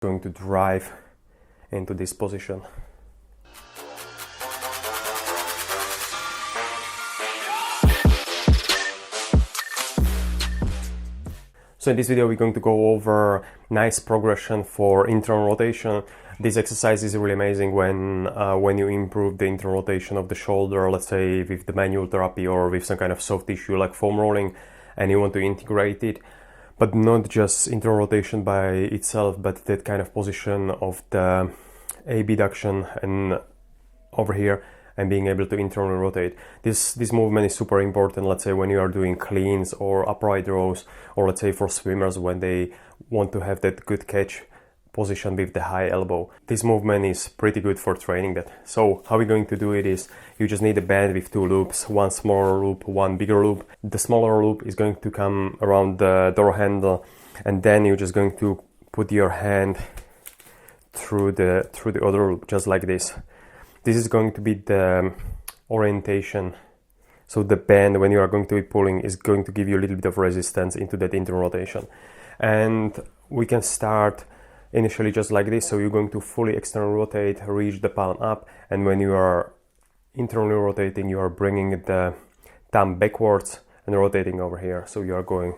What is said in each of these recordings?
going to drive into this position. So in this video we're going to go over nice progression for internal rotation. This exercise is really amazing when you improve the internal rotation of the shoulder, let's say with the manual therapy or with some kind of soft tissue like foam rolling, and you want to integrate it, but not just internal rotation by itself, but that kind of position of the abduction and over here, and being able to internally rotate. This movement is super important, let's say when you are doing cleans or upright rows, or let's say for swimmers when they want to have that good catch position with the high elbow. This movement is pretty good for training that. So how we're going to do it is, you just need a band with two loops, one smaller loop, one bigger loop. The smaller loop is going to come around the door handle, and then you're just going to put your hand through the other loop, just like this. This is going to be the orientation. So the band, when you are going to be pulling, is going to give you a little bit of resistance into that internal rotation. And we can start initially just like this. So you're going to fully external rotate, reach the palm up, and when you are internally rotating, you are bringing the thumb backwards and rotating over here. So you are going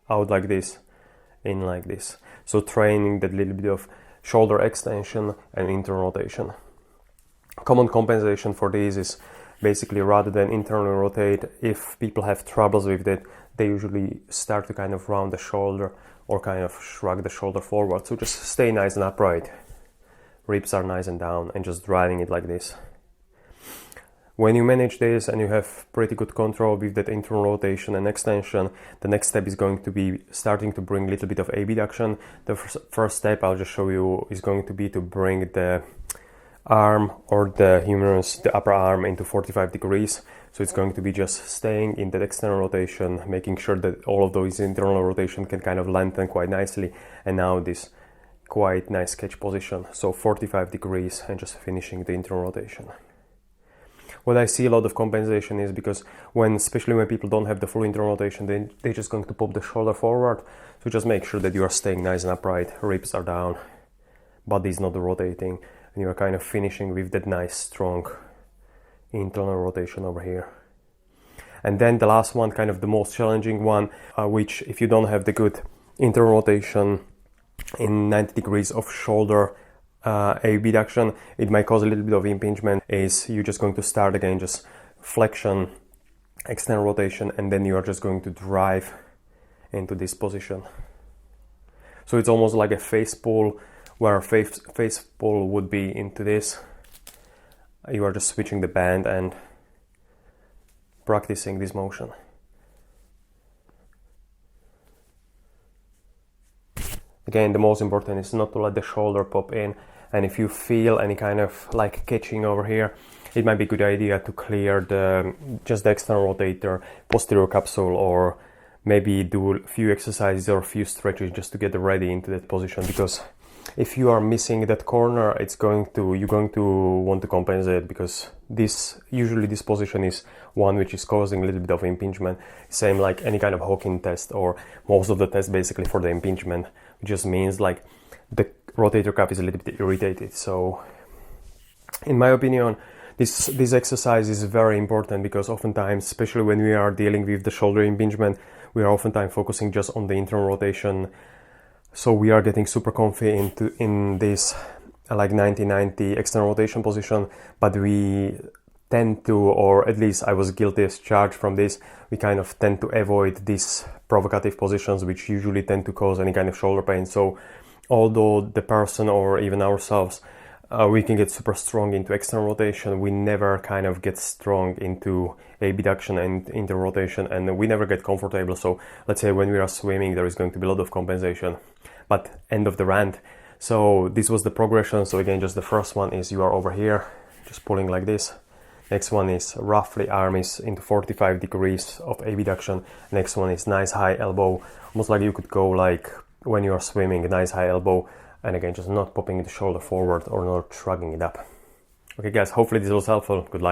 out like this, in like this. So training that little bit of shoulder extension and internal rotation. Common compensation for this is basically, rather than internally rotate, if people have troubles with it, they usually start to kind of round the shoulder or kind of shrug the shoulder forward. So just stay nice and upright. Ribs are nice and down, and just driving it like this. When you manage this and you have pretty good control with that internal rotation and extension, the next step is going to be starting to bring a little bit of abduction. The first step I'll just show you is going to be to bring the arm or the humerus, the upper arm, into 45 degrees. So it's going to be just staying in that external rotation, making sure that all of those internal rotation can kind of lengthen quite nicely. And now this quite nice catch position. So 45 degrees and just finishing the internal rotation. What I see a lot of compensation is because especially when people don't have the full internal rotation, they're just going to pop the shoulder forward. So just make sure that you are staying nice and upright, ribs are down, body is not rotating, and you're kind of finishing with that nice strong internal rotation over here. And then the last one, kind of the most challenging one, which if you don't have the good internal rotation in 90 degrees of shoulder abduction, it might cause a little bit of impingement, is you're just going to start again, just flexion, external rotation, and then you are just going to drive into this position. So it's almost like a face pull, where a face pull would be into this. You are just switching the band and practicing this motion. Again, the most important is not to let the shoulder pop in, and if you feel any kind of like catching over here, it might be a good idea to clear just the external rotator, posterior capsule, or maybe do a few exercises or a few stretches just to get ready into that position, because if you are missing that corner, you're going to want to compensate, because usually this position is one which is causing a little bit of impingement. Same like any kind of Hawking test, or most of the tests basically for the impingement, which just means like the rotator cuff is a little bit irritated. So in my opinion, this exercise is very important, because oftentimes, especially when we are dealing with the shoulder impingement, we are oftentimes focusing just on the internal rotation. So we are getting super comfy in this like 90-90 external rotation position, but we tend to, or at least I was guilty as charged from this, we kind of tend to avoid these provocative positions, which usually tend to cause any kind of shoulder pain. So although the person or even ourselves, we can get super strong into external rotation, we never kind of get strong into abduction and internal rotation, and we never get comfortable. So let's say when we are swimming, there is going to be a lot of compensation, but end of the rant. So this was the progression. So again, just the first one is you are over here, just pulling like this. Next one is roughly arm is into 45 degrees of abduction. Next one is nice high elbow, almost like you could go like when you are swimming, a nice high elbow. And again, just not popping the shoulder forward or not shrugging it up. Okay guys, hopefully this was helpful. Good luck.